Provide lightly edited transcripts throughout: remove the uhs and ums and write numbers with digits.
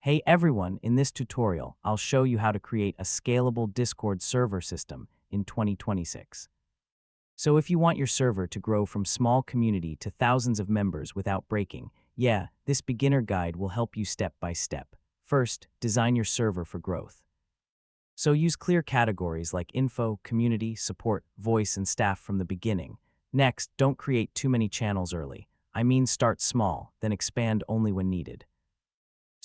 Hey everyone, in this tutorial, I'll show you how to create a scalable Discord server system in 2026. So if you want your server to grow from small community to thousands of members without breaking, yeah, this beginner guide will help you step by step. First, design your server for growth. So use clear categories like info, community, support, voice, and staff from the beginning. Next, don't create too many channels early. I mean start small, then expand only when needed.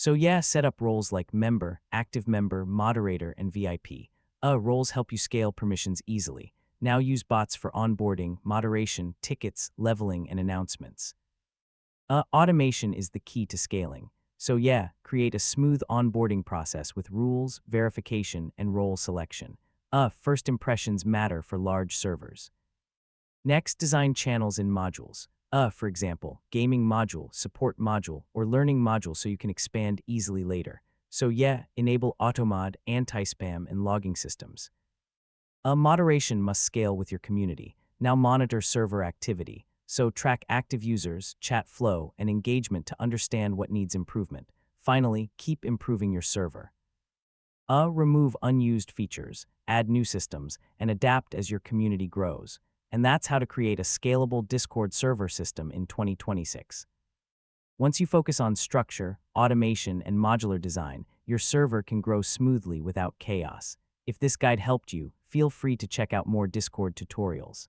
So yeah, set up roles like member, active member, moderator, and VIP. Roles help you scale permissions easily. Now use bots for onboarding, moderation, tickets, leveling, and announcements. Automation is the key to scaling. So yeah, create a smooth onboarding process with rules, verification, and role selection. First impressions matter for large servers. Next, design channels in modules. For example, gaming module, support module, or learning module so you can expand easily later. So yeah, enable automod, anti-spam, and logging systems. Moderation must scale with your community. Now monitor server activity. So track active users, chat flow, and engagement to understand what needs improvement. Finally, keep improving your server. Remove unused features, add new systems, and adapt as your community grows. And that's how to create a scalable Discord server system in 2026. Once you focus on structure, automation, and modular design, your server can grow smoothly without chaos. If this guide helped you, feel free to check out more Discord tutorials.